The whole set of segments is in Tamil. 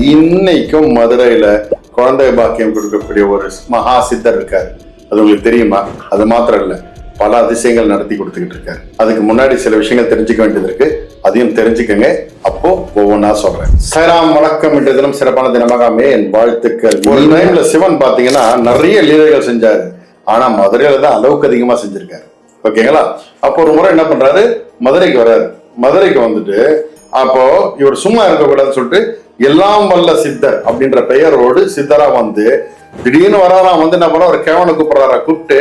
இன்னைக்கும் மதுரையில குழந்தை பாக்கியம் கொடுக்கக்கூடிய ஒரு மகா சித்தர் இருக்காரு. அது உங்களுக்கு தெரியுமா? அது மாத்திரம் இல்ல, பல அதிசயங்கள் நடத்தி கொடுத்துக்கிட்டு இருக்காரு. அதுக்கு முன்னாடி சில விஷயங்கள் தெரிஞ்சுக்க வேண்டியது இருக்கு, அதையும் தெரிஞ்சுக்கங்க. அப்போ ஒவ்வொன்றா சொல்றேன். சைராம், வணக்கம். இன்றைய தினம் சிறப்பான தினமாக என் வாழ்த்துக்கள். ஒரு டைம்ல சிவன் பாத்தீங்கன்னா நிறைய லீலைகள் செஞ்சாரு, ஆனா மதுரையில தான் அளவுக்கு அதிகமா செஞ்சிருக்காரு. ஓகேங்களா? அப்போ ஒரு முறை என்ன பண்றாரு, மதுரைக்கு வர்றாரு. மதுரைக்கு வந்துட்டு அப்போ இவர் சும்மா இருக்கக்கூடாதுன்னு சொல்லிட்டு எல்லாம் வல்ல சித்தர் அப்படின்ற பெயரோடு சித்தரா வந்து திடீர்னு வராராம். வந்து என்ன பண்ண, ஒரு கேவனை கூப்பிடுறாரா, கூப்பிட்டு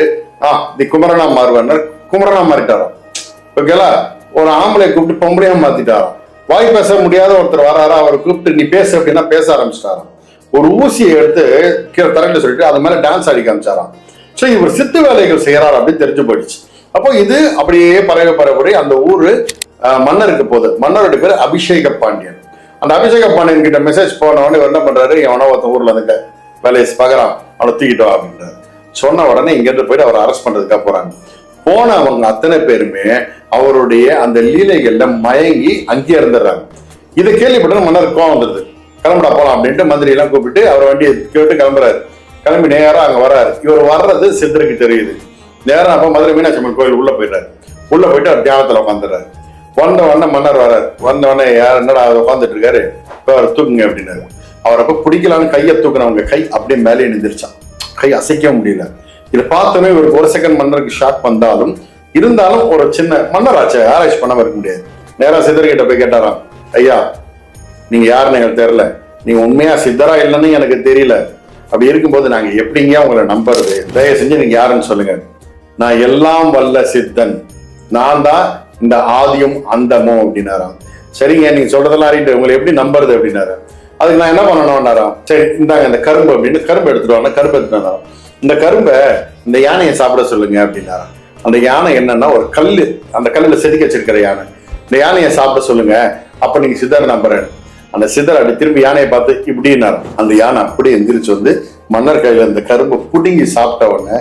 நீ குமரனா மாறுவார், குமரனா மாறிட்டாராம். ஓகேங்களா? ஒரு ஆம்பளை கூப்பிட்டு பொம்பளையா மாத்திட்டாராம். வாய் பேச முடியாத ஒருத்தர் வராரா, அவர் கூப்பிட்டு நீ பேசு அப்படின்னா பேச ஆரம்பிச்சிட்டாராம். ஒரு ஊசியை எடுத்து கீழே தரையில சொல்லிட்டு அது மேல டான்ஸ் ஆடி காமிச்சாராம். சோ இவர் சித்து வேலைகள் செய்யறாரு அப்படின்னு தெரிஞ்சு போயிடுச்சு. அப்போ இது அப்படியே பரவி அந்த ஊரு மன்னருக்கு போகுது. மன்னருடைய பேர் அபிஷேக பாண்டியன். அந்த அபிஷேக பாண்டியன் கிட்ட மெசேஜ் போனவொடனே என்ன பண்றாரு, எவனோ ஒருத்தன் ஊர்ல இருந்துட்டு வேலையை பாக்குறான், அவனை தூக்கிட்டு வா அப்படின்றாரு. சொன்ன உடனே இங்க இருந்து போயிட்டு அவரை அரெஸ்ட் பண்றதுக்காக போறாங்க. போன அவங்க அத்தனை பேருமே அவருடைய அந்த லீலைகள்ல மயங்கி அங்கேயே இருந்துடுறாங்க. இதை கேள்விப்பட்டு மன்னர் கோவம் வந்துருது. கிளம்புடா போலாம் அப்படின்ட்டு மந்திரி எல்லாம் கூப்பிட்டு அவர் வண்டியை கேட்டு கிளம்புறாரு. கிளம்பி நேரம் அங்க வர்றாரு. இவர் வர்றது சித்தருக்கு தெரியுது. நேரம் அப்ப மதுரை மீனாட்சி அம்மன் கோயில் உள்ள போயிடுறாரு. உள்ள போயிட்டு அவர் தியானத்துல உட்காந்துடுறாரு. வந்த உடனே மன்னர் வர்றாரு. வந்த உடனே யார் என்னடா உட்காந்துட்டு இருக்காரு, இப்போ அவர் தூக்குங்க அப்படின்னாரு. அவர் அப்ப பிடிக்கலான்னு கையை தூக்குறவங்க கை அப்படியே மேலே நின்றுச்சான். கை அசைக்க முடியல. இதை பார்த்தோமே இவருக்கு ஒரு செகண்ட் மன்னருக்கு ஷாக் வந்தாலும் இருந்தாலும் ஒரு சின்ன மன்னராச்சே, ஆராய்ச்சி பண்ணாம இருக்க முடியாது. நேரா சித்தர்கிட்ட போய் கேட்டாராம், ஐயா நீங்க யாருன்னு எனக்கு தெரியல, நீங்க உண்மையா சித்தரா இல்லைன்னு எனக்கு தெரியல. அப்படி இருக்கும்போது நாங்க எப்படிங்க உங்களை நம்புறது? தயவு செஞ்சு நீங்க யாருன்னு சொல்லுங்க. நான் எல்லாம் வல்ல சித்தன், நான் தான் இந்த ஆதியும் அந்தமும் அப்படின்னாராம். சரிங்க, நீங்க சொல்றதெல்லாம் அறிட்டு உங்களை எப்படி நம்புறது அப்படின்னாரு. அதுக்கு நான் என்ன பண்ணணும்னாராம். சரி இந்தாங்க இந்த கரும்பு அப்படின்னு கரும்பு எடுத்துட்டு வாங்க. கரும்பு எடுத்துட்டு வந்தாராம். இந்த கரும்பை இந்த யானையை சாப்பிட சொல்லுங்க அப்படின்னாராம். அந்த யானை என்னன்னா ஒரு கல்லு, அந்த கல்லுல செதுக்கி வச்சிருக்கிற யானை. இந்த யானையை சாப்பிட சொல்லுங்க, அப்ப நீங்க சித்தரை நம்புறேன். அந்த சித்தர் அப்படி திரும்பி யானையை பார்த்து இப்படின்னாராம். அந்த யானை அப்படியே எந்திரிச்சு வந்து மன்னர் கையில இந்த கரும்பு புடுங்கி சாப்பிட்ட உடனே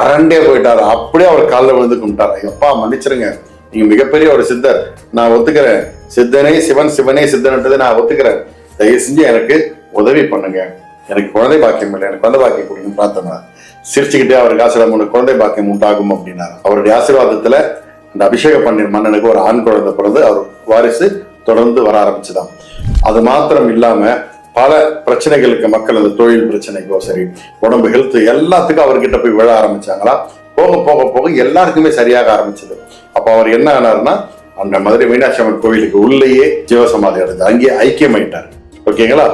அரண்டே போயிட்டாரு. அப்படியே அவர் காலில் விழுந்து கும்பிட்டாரு. எப்பா மன்னிச்சிருங்க, நீங்க மிகப்பெரிய ஒரு சித்தர், நான் ஒத்துக்கிறேன். சித்தனே சிவன், சிவனே சித்தன்ன்றதை நான் ஒத்துக்கிறேன். தயவு செஞ்சு எனக்கு உதவி பண்ணுங்க, எனக்கு குழந்தை பாக்கியம் இல்லை, எனக்கு குழந்தை பாக்கியம் கொடுங்க பிரார்த்தனை. சிரிச்சுக்கிட்டே அவருக்கு ஆசீர்வாதம் பண்ண குழந்தை பாக்கியம் உண்டாகும் அப்படின்னாரு. அவருடைய ஆசீர்வாதத்துல இந்த அபிஷேக பாண்டியன் மன்னனுக்கு ஒரு ஆண் குழந்தை பிறந்து அவர் வாரிசு தொடர்ந்து வர ஆரம்பிச்சுதான். அது மாத்திரம் இல்லாம பல பிரச்சனைகளுக்கு மக்கள், அந்த தொழில் பிரச்சனைக்கோ சரி, உடம்பு ஹெல்த் எல்லாத்துக்கும் அவர்கிட்ட போய் விழ ஆரம்பிச்சாங்களா. போக போக போக எல்லாருக்குமே சரியாக ஆரம்பிச்சது. அப்ப அவர் என்ன ஆனாருன்னா, அந்த மதுரை மீனாட்சி அம்மன் கோவிலுக்கு உள்ளேயே ஜீவசமாதி அடைஞ்சு அங்கேயே ஐக்கியமாயிட்டார். ஓகேங்களா?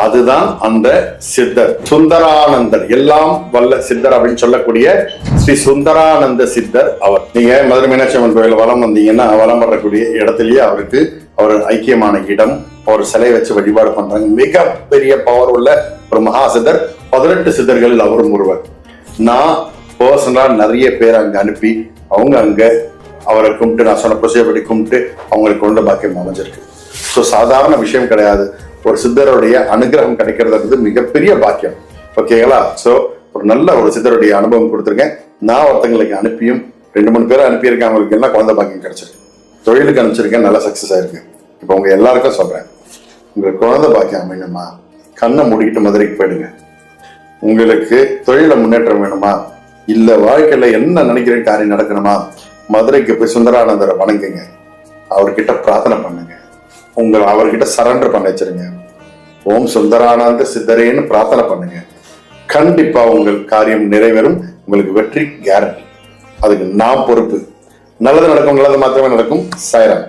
அதுதான் அந்த சித்தர் சுந்தரானந்தர், எல்லாம் வல்ல சித்தர் அப்படின்னு சொல்லக்கூடிய ஸ்ரீ சுந்தரானந்த சித்தர் அவர். நீங்க மதுரை மீனாட்சி அம்மன் கோயில வலம் வந்தீங்கன்னா வலம் வரக்கூடிய இடத்துலயே அவருக்கு அவர் ஐக்கியமான இடம். ஒரு சிலை வச்சு வழிபாடு பண்றாங்க. மிகப்பெரிய பவர் உள்ள ஒரு மகா சித்தர். 18 சித்தர்களில் அவரும் ஒருவர். நான் பர்சனலா நிறைய பேர் அங்க அனுப்பி அவங்க அங்க அவரை கும்பிட்டு, நான் சொன்ன ப்ரொசீஜர் கும்பிட்டு அவங்களுக்கு கொண்ட பாக்கியம் அமைஞ்சிருக்கு. ஸோ சாதாரண விஷயம் கிடையாது. ஒரு சித்தருடைய அனுகிரகம் கிடைக்கிறது மிகப்பெரிய பாக்கியம். ஓகேங்களா? ஸோ ஒரு நல்ல ஒரு சித்தருடைய அனுபவம் கொடுத்துருக்கேன். நான் ஒருத்தங்களுக்கு அனுப்பியும் 2-3 பேரை அனுப்பியிருக்கேன். அவங்களுக்கு என்ன குழந்தை பாக்கியம் கிடைச்சிருக்கு. தொழிலுக்கு அனுப்பிச்சிருக்கேன், நல்லா சக்சஸ் ஆயிருக்கு. இப்போ உங்க எல்லாருக்கும் சொல்றேன், உங்களுக்கு குழந்தை பாக்கியம் அமையணுமா, கண்ணை மூடிக்கிட்டு மதுரைக்கு போயிடுங்க. உங்களுக்கு தொழில முன்னேற்றம் வேணுமா, இல்ல வாழ்க்கையில என்ன நினைக்கிற காரியம் நடக்கணுமா, மதுரைக்கு போய் சுந்தரானந்தரை வணங்குங்க. அவர்கிட்ட பிரார்த்தனை பண்ணுங்க. அவர்கிட்ட சரண்டர் பண்ண வச்சிருங்க. ஓம் சுந்தரானந்த சித்தரேன்னு பிரார்த்தனை பண்ணுங்க. கண்டிப்பா உங்கள் காரியம் நிறைவேறும். உங்களுக்கு வெற்றி கேரண்டி. அதுக்கு நான் பொறுப்பு. நல்லது நடக்கும், நல்லது மாத்திரமே நடக்கும். சாய்ராம்.